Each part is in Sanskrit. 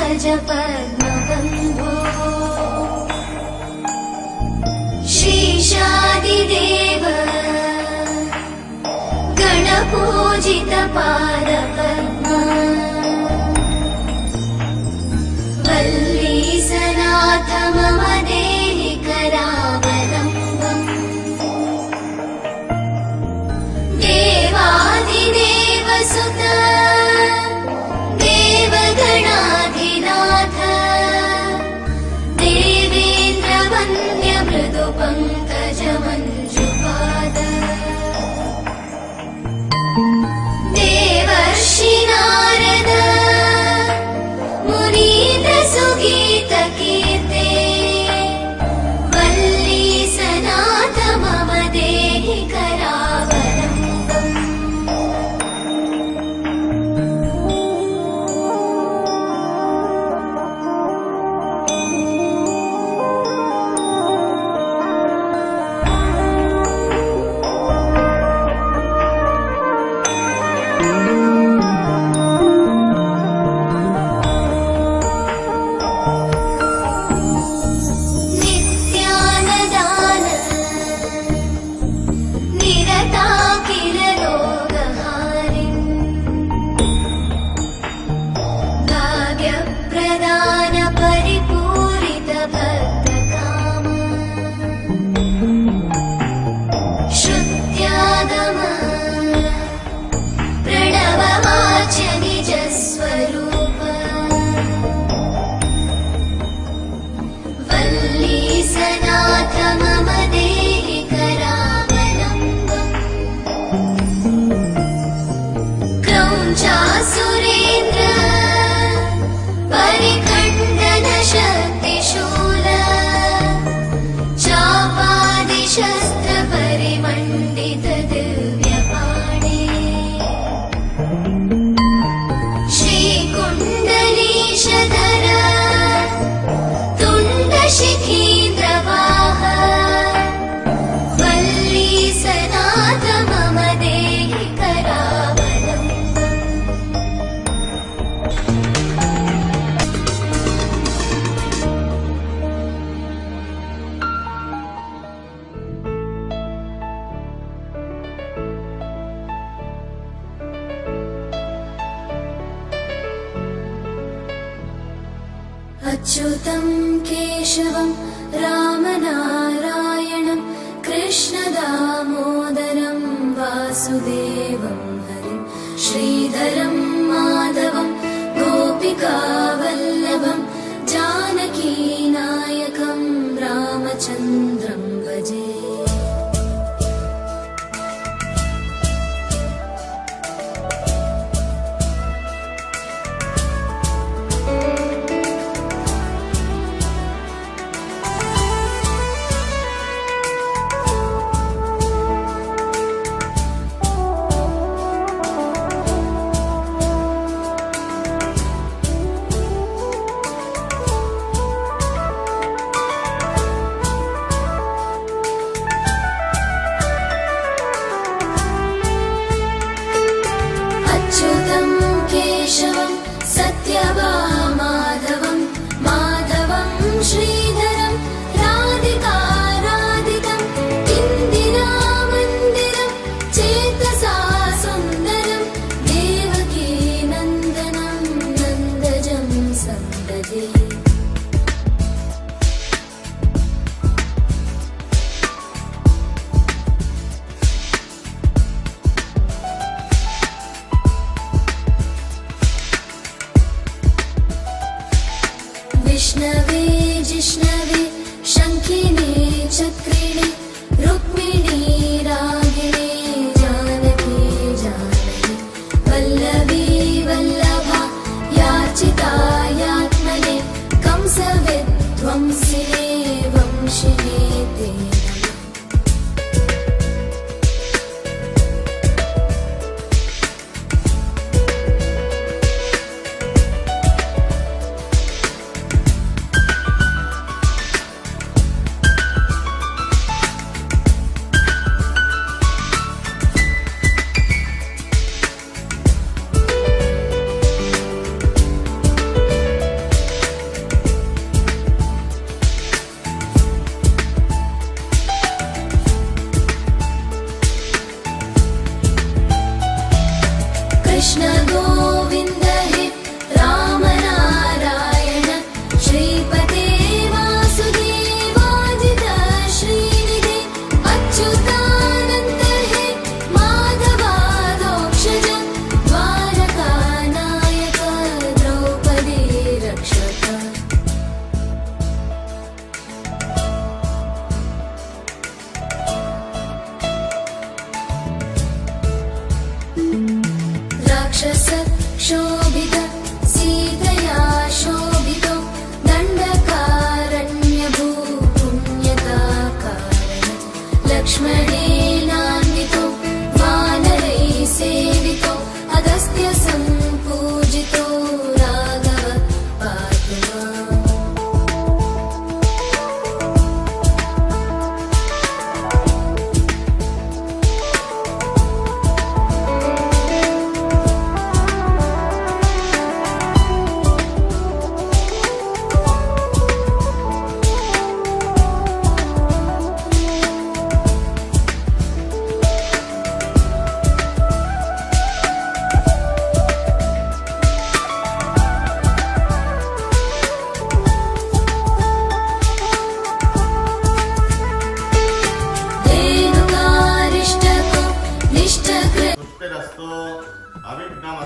पङ्कज पद्मबन्धो श्रीशादिदेव गणपूजित पादपद्मा वल्लीसनाथ मम देहि करावलम्बम् देवाधिदेव सुत देवगणाधिनाथ देवेन्द्रवन्द्य मृदु पङ्कज मञ्जुपाद देवर्षि नारद मुनीन्द्र सुगीत कीर्ते वल्लीसनाथ मम देहि करावलम्बम् नित्यानदान निरता किल रोगहारिन् भाग्यप्रदान परिपूरित भक्तकाम श्रुत्यागम प्रणववाच्य निजस्वरूप वल्लीसनाथ मम देहि करावलम्बम् क्रौञ्चासुरेन्द्र परिखण्डन शक्तिशूल चापादिशस्त्र परिमण्डित दिव्यपाणे श्रीकुण्डलीशधर तुण्डशिखीन्द्रवाह वल्लीसनाथ मम देहि करावलम्बम् अच्युतं केशवं रामनारायणं कृष्णदामोदरं वासुदेवं हरिं श्रीधरं माधवं गोपिकावल्लभं जानकीनायकं रामचन्द्रं भजे अच्युतं केशवं सत्यभामाधवं माधवं श्रीधरं राधिकाराधितं इन्दिरामन्दिरं चेतसा सुन्दरं देवकी नन्दनं नन्दजं सन्ददे विष्णवे जिष्णवे शङ्खिने चक्रिणे रुक्मिणी रागिणे जानकी जानकी वल्लभी वल्लभा याचिता यात्मने कंसविध्वंसिने वंशिने ते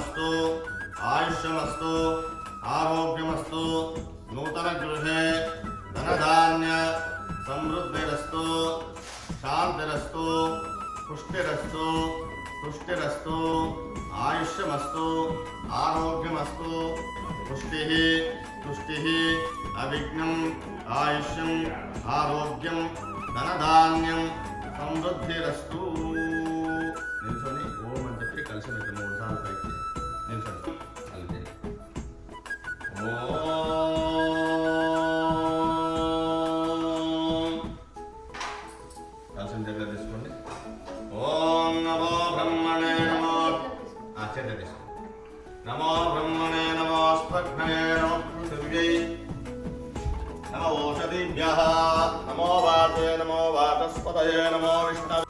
धनमस्तु आयुष्यमस्तु आरोग्यमस्तु नूतनगृहे धनधान्य समृद्धिरस्तु शान्तिरस्तु पुष्टिरस्तु तुष्टिरस्तु आयुष्यमस्तु आरोग्यमस्तु पुष्टिः तुष्टिः अविघ्नं आयुष्यं आरोग्यं धनधान्यं समृद्धिरस्तु निल्सोनी ओम అని చెప్పి కలిసి మీకు 3 సార్లు పైకి నిల్చోండి కలిసి ఓం కలిసి దగ్గర తీసుకోండి ఓం నమో బ్రహ్మణే నమో చేత తీసుకోండి నమో బ్రహ్మణే నమో స్పగ్నయే నమో పృథివ్యై నమో ఓషధిభ్యః నమో వాతే నమో వాతస్పతయే నమో విష్ణవే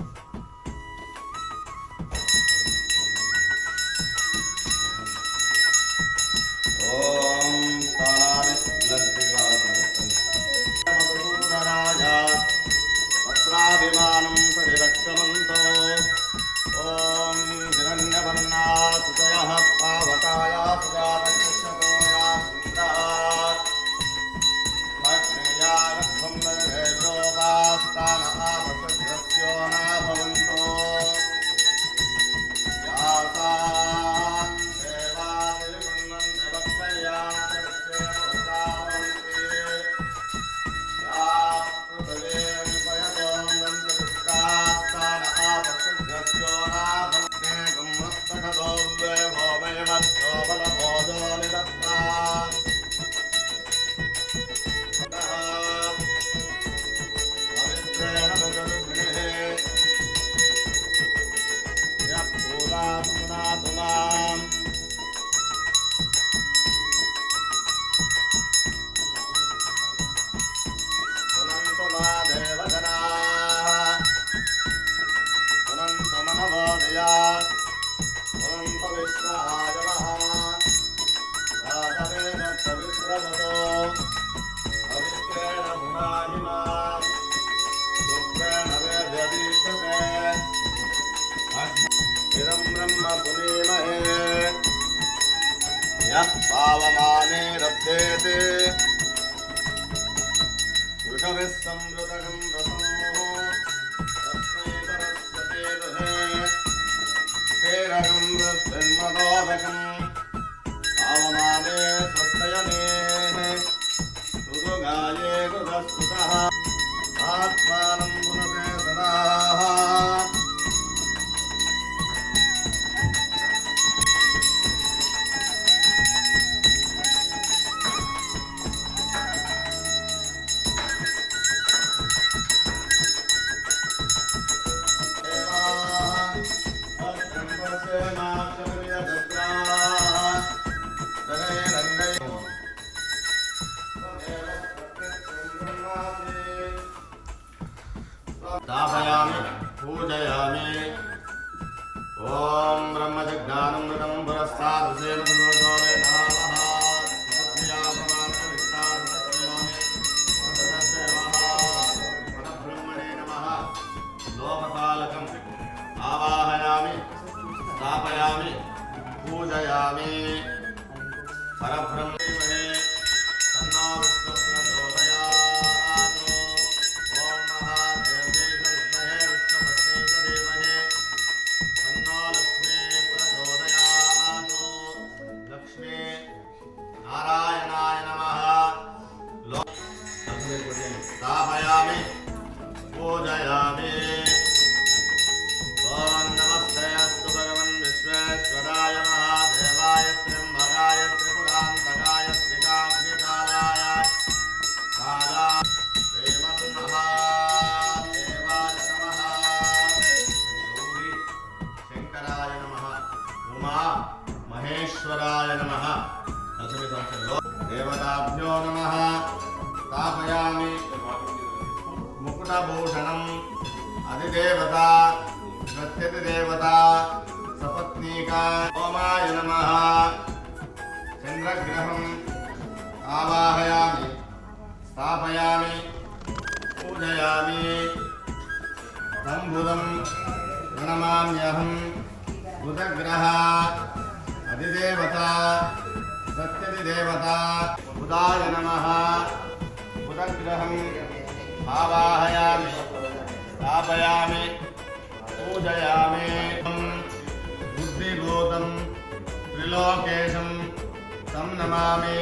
ఓం స్థానాని లక్ష్మీనారాయణ వస్త్రాభిమానం పరిరక్షమంతో ఓం హిరణ్యవర్ణాసుతయః పావకాయా సుజాతకృష్ణతోయా సుందరా భక్ష్యాగర్భం నరేశోపాస్తాన ఆపసగ్రస్యో నాభవంతో యాసాన్ దేవాదిర్గుణ్వంతి భక్తయాశ్చర్యేణ ప్రజాభవంతి యా పృథివీం పయతోం దంతపుష్టాస్తాన ఆపసగ్రస్యో నాభవంతే గుమ్రస్తకదోర్వేభో మయమత్తో బలబోధో నిదత్తా पावमाने रब्धेते वृषभिः संवृतकं रसं तस्मै सरस्वते दधे तेरकं वृद्धिर्मदोदकम् पावमाने स्वस्तयने ऋतुगाये कृतस्तुतः आत्मानं पुनते सदा स्थापयामि पूजयामि ओम ब्रह्मजज्ञानमृतं पुरस्तादुसेन सुदोषोरे नमः सुप्रिया प्रमाणविस्तार परब्रह्मणे नमः लोकपालकम् आवाहयामि स्थापयामि पूजयामि परब्रह्मणे तन्नो विष्णुप्रचोदयात् ओम महादेवे विद्महे विष्णुपत्नी च धीमहि तन्नो लक्ष्मी प्रचोदयात् लक्ष्मी नारायणाय नमः स्थापयामि पूजयामि ओम नमस्ते अस्तु भगवन् विश्वेश्वराय महादेवाय त्र्यम्बकाय त्रिपुरान्तकाय त्रिकाग्निकालाय काला श्रीमन्महादेवाय नमः गौरी शंकराय नमः उमा महेश्वराय नमः देवताभ्यो नमः स्थापयामि मुकुटभूषणम् अधिदेवता प्रत्यधिदेवता सपत्नीका ओमाय नमः चंद्रग्रहम् आवाहयामि स्थापयामि पूजयामि तंबुदं प्रणमाम्यहं बुधग्रह बुधाय नमः बुधग्रहम् आवाहयामि स्थापयामि पूजयामि बुद्धिभूतं त्रिलोकेशं तं नमामि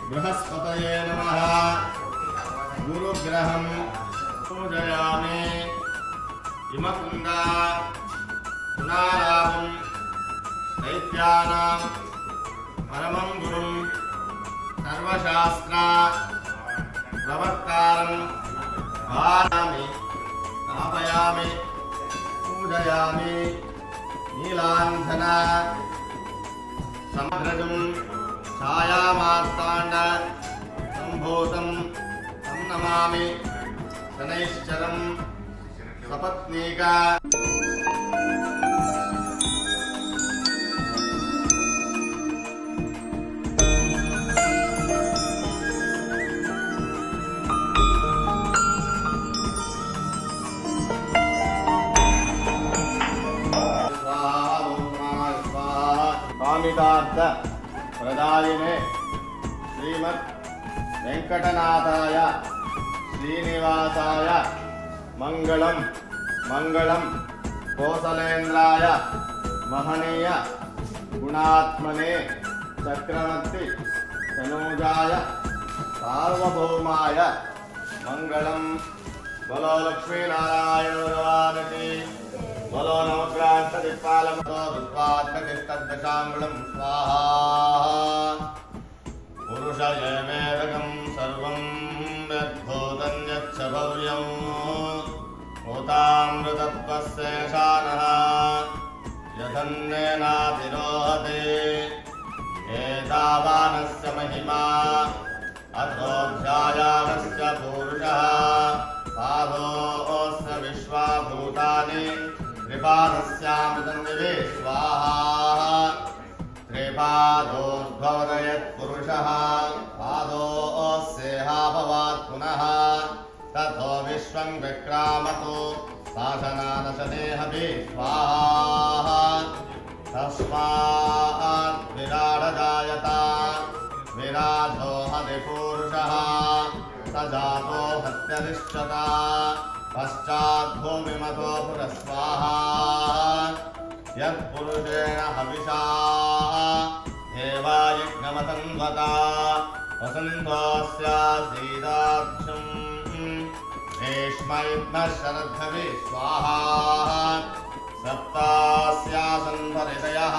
बृहस्पतये नमः गुरुग्रहं पूजयामि हिमकुंडा गुणारामं दैत्यानां परमं गुरुं सर्वशास्त्र प्रवक्तारं भारामि स्थापयामि पूजयामि नीलाञ्जना समग्रजं छायामार्ताण्ड सम्भूतं तं नमामि शनैश्चरं सपत्नीका स्वामितार्थ प्रदायिने श्रीमद् वेंकटनाथाय श्रीनिवासाय मंगलम मंगलम कोसलेन्द्राय महनीय गुणात्मने चक्रवर्ती तनूजाय सार्वभौमाय मंगलम। बोलो लक्ष्मी नारायण भगवान की बोलो नवग्रांत दिक्पालम दुष्पात्मकिष्टदशांगुलं स्वाहा। पुरुषयमेदकं सर्वं यद्भूतं यच्च भव्यं भूतामृतत्वस्य शानः यदन्नेनातिरोहते एतावानस्य महिमा अथोऽध्यायानस्य पुरुषः पादोऽस्य विश्वाभूतानि त्रिपादस्यामृतं दिवे स्वाहा। त्रिपादोद्भवदयत्पुरुषः पादोऽस्येहाभवात् पुनः तथो विश्वं विक्रामतो शासनानशनेहपि स्वाहा। तस्मात् विराडजायत विराजो हरिपुरुषः स जातो हत्यरिष्यत पश्चाद्भूमिमतो पुरस्वाहा। यत्पुरुषेण हविषा देवायज्ञमतन्वता वसन्तोऽस्यासीदाक्षम् रेष्मयुग्मः शरद्धवि स्वाहा। सप्तास्यासन्धरितयः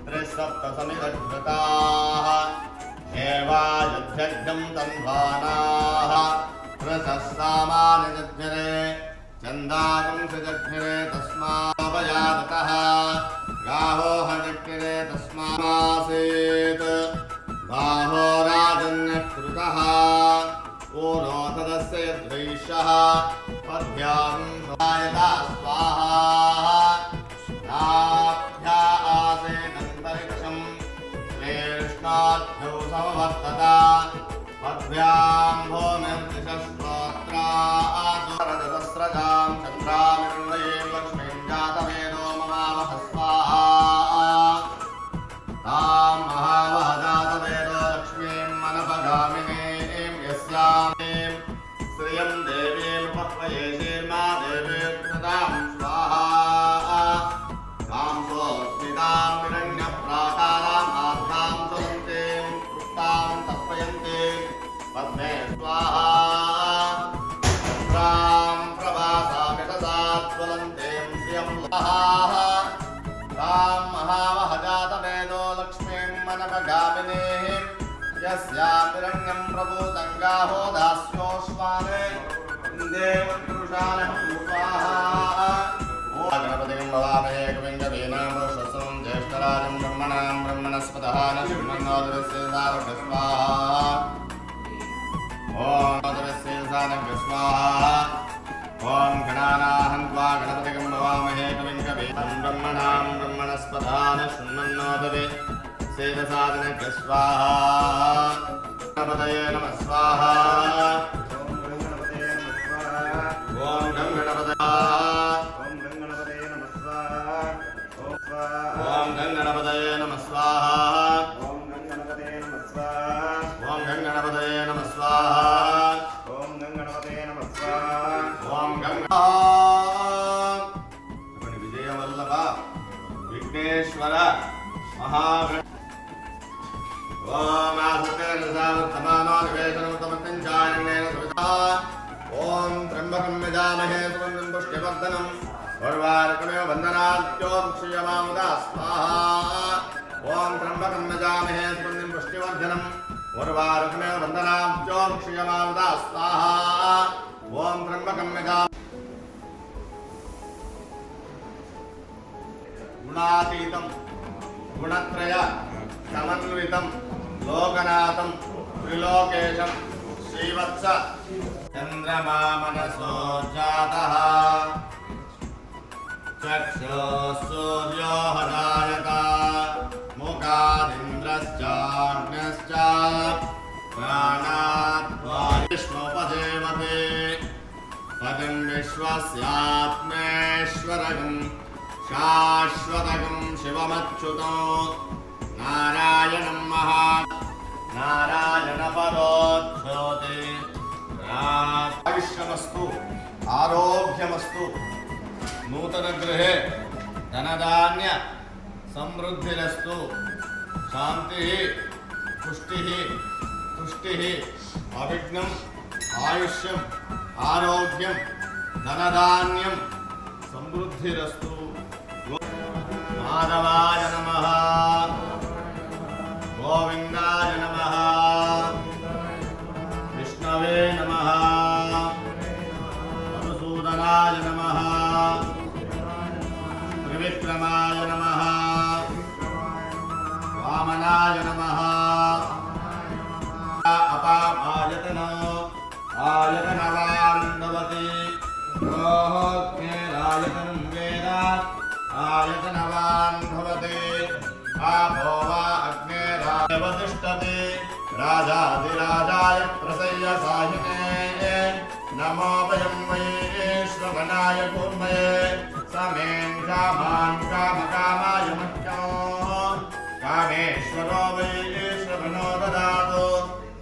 त्रिसप्तसमिदघृताः एवायुध्यज्ञं तन्वानाः प्रसस्सामानिजज्ञरे चन्दागं सजज्ञरे तस्मावयादतः गावो हजज्ञरे तस्मासेत् गावो राजन्यकृतः ऊनो तदस्य यद्वैश्यः पद्भ्यां स्वायता स्वाहा। नाभ्या आसेदन्तरिक्षं श्रेष्ठाभ्यो समवर्तत पद्भ्यां भूमिर्दिशस्तोत्रादुरजतस्रजां चन्द्रामिर्णयीं लक्ष्मीं जातवेदो ममावह स्वाहा। तां महावहजातवेदो लक्ष्मीं मनपगामिनीं यस्यां श्रियं देवीं पक्वये शीर्मा देवीर्कृतां स्वाहा। तां सोऽस्मितां हिरण्यप्राकाराम् आर्तां सुरन्तीं कृष्टां तर्पयन्तीं पद्मे स्वाहा। चन्द्रां प्रभासामिषसाज्वलन्तीं श्रियं स्वाहा। तां महावहजातवेदो लक्ष्मीं मनपगामिनीं यस्यां हिरण्यं प्रभूतं गावो दास्योऽश्वाने देवपुरुषाणं स्वाहा। गणपतिं भवामहे कविं कवीनां वषट्सं ज्येष्ठराजं ब्रह्मणां ब्रह्मणस्पतः न शृण्वन्नोदरस्य सारभ्य स्वाहा। ॐ नोदरस्य सारभ्य स्वाहा। ॐ गणानाहं त्वा गणपतिं भवामहे कविं कवीनां ब्रह्मणां ब्रह्मणस्पतः न शृण्वन्नोदरस्य सारभ्य स्वाहा। गणपतये नमः स्वाहा। ॐ गं गणपतये ॐ गं गणपतये नमः स्वाहा। ఓం గం గణపతయే నమః స్వాహా ఓం గం గణపతయే నమః స్వాహా ఓం గం విజయవల్లభ విఘ్నేశ్వర మహాగణ ఓం ఆసతేర్సమానో నివేశనముత్తమత్తం చారణేన సువితా ఓం త్ర్యంబకం యజామహే సుగంధిం పుష్టివర్ధనం ఉర్వారుకమివ బంధనాద్యోక్షయమాముదా స్వాహా ఓం త్ర్యంబకం యజామహే సుగంధిం పుష్టివర్ధనం ఉర్వారుకమివ బంధనాద్యోక్షయమాముదా స్వాహా ఓం త్ర్యంబకం యజామహే గుణాతీతం గుణత్రయ సమన్వితం లోకనాథం త్రిలోకేశం శ్రీవత్స చంద్రమా మనసో జాతః చక్షుః సూర్యో హదాయత ముఖాదింద్రశ్చాగ్నిశ్చ ప్రాణాత్ విష్ణుపదేవతే పదం విశ్వస్యాత్మేశ్వరగం శాశ్వతగం శివమచ్యుతం నారాయణం మహా నారాయణ పరోజ్యోతి ఆయుష్యమస్తు ఆరోగ్యమస్తు నూతన గృహే ధనధాన్య సమృద్ధిరస్తు శాంతి పుష్టి తుష్టి అవిఘ్నం ఆయుష్యం ఆరోగ్యం ధనధాన్యం సమృద్ధిరస్తు మాధవాయ నమః గోవిందాయ నమః విష్ణవే నమః మధుసూదనాయ నమః త్రివిక్రమాయ నమః వామనాయ నమః అపామాయతనో ఆయతనవాన్ భవతి రోహోగ్నేరాయతనం వేద ఆయతనవాన్ భవతి आपो वा अग्नेराव तिष्ठति राजाधिराजाय प्रसय्यसाहिने नमो वयं वै श्रवणाय कुर्महे समेन् कामान् कामकामाय मह्यं कामेश्वरो वै श्रवणो ददातु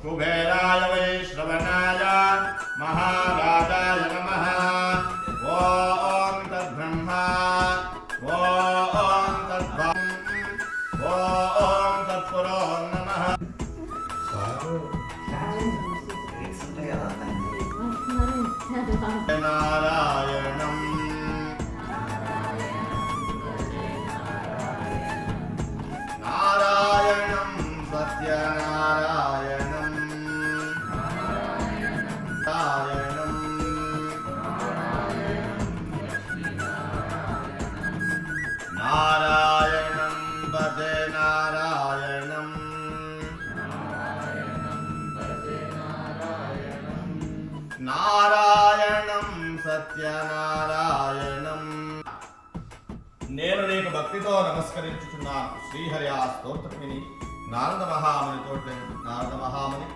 कुबेराय वै श्रवणाय महाराजाय नमः ॐ तद्ब्रह्मा ॐ तद्ब्रह्म ఓం తత్పురో నమః నారాయణం నారాయణం సత్యనారాయణం నారాయణం నారాయణం భజే నారాయణం నారాయణం సత్యనారాయణం నేను నీకు భక్తితో నమస్కరించుచున్నాను. శ్రీహరి ఆ స్తోత్రమిని నారద మహామునితో నారద మహాముని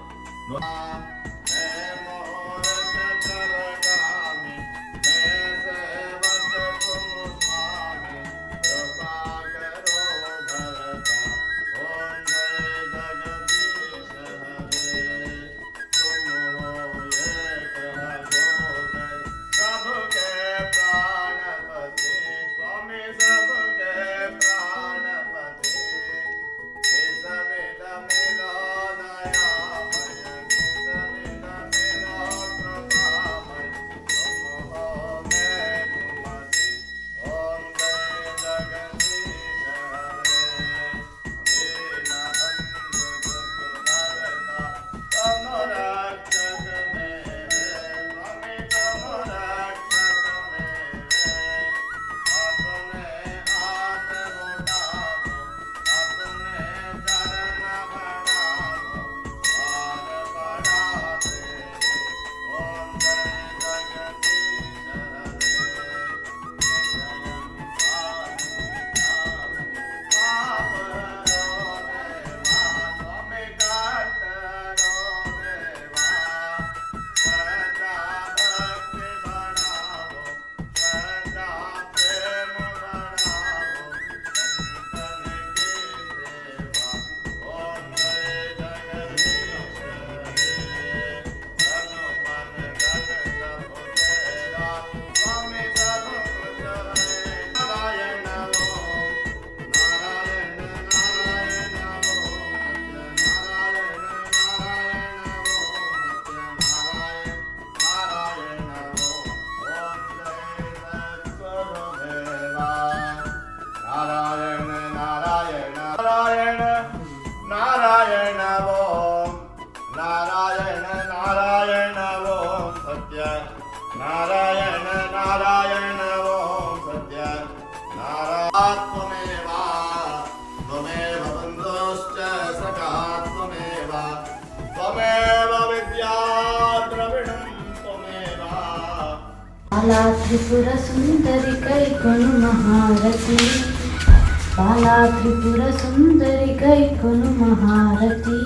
नारायण ओम नारायण नारायण ओम सत्य नारायण नारायण ओम सत्य त्वमेव त्वमेव बन्धुश्च सखा त्वमेव त्वमेव विद्या द्रविणं त्वमेव बाला त्रिपुर सुंदरी कैकोनु महारती बाला त्रिपुर सुंदरी कैकोनु महारती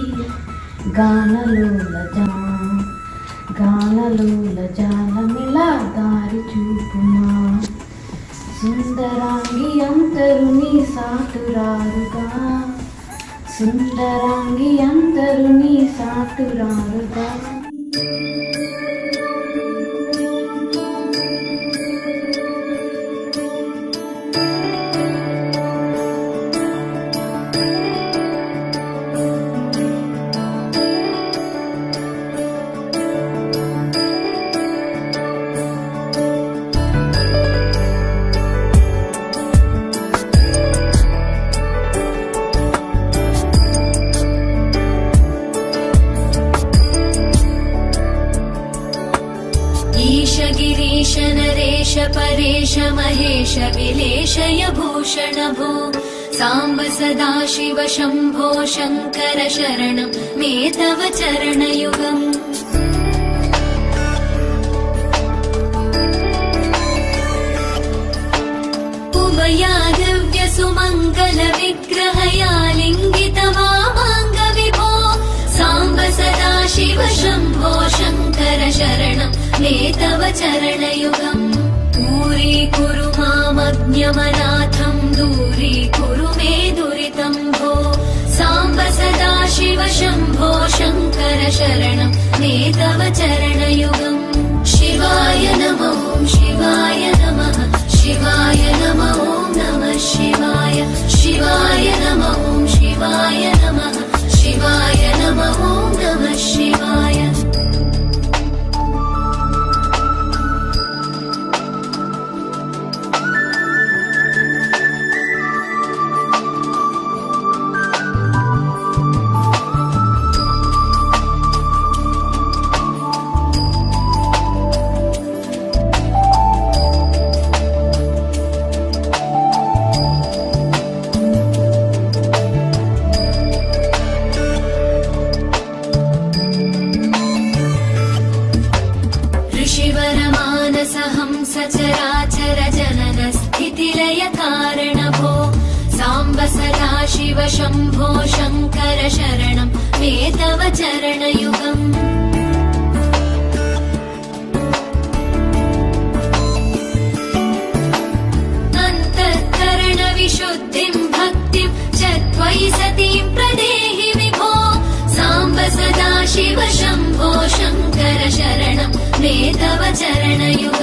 गानलोल जालमिला दारि చూపుమా సుందరాంగి అంతరుని సాటురారుగా సుందరాంగి అంతరుని సాటురారుగా गिरीश नरेश परेश महेश विलेशय भूषण भो साम्ब सदाशिव शम्भो शङ्कर शरणं मे तव चरणयुगम् उमया दिव्य सुमङ्गल विग्रहया लिङ्गित वामाङ्ग विभो साम्ब सदाशिव शम्भो शङ्कर शरणं मे तव चरणयुगम् दूरीकुरु मामज्ञमनाथं दूरीकुरु मे दुरितं भो साम्ब सदाशिव शम्भो शङ्कर शरणं मे तव चरणयुगम् शिवाय नमो शिवाय नमः शिवाय नमो नमः शिवाय शिवाय नमो शिवाय नमः शिवाय नमो नमः शिवाय सचराचर जनन स्थितिलय कारण भो साम्ब सदाशिव शम्भो शङ्कर शरणं मे तव चरणयुगम् अन्तःकरण विशुद्धिं भक्तिं च त्वयि सतीं प्रदेहि विभो साम्ब सदाशिव शम्भो शङ्कर शरणं मे तव चरणयुगम्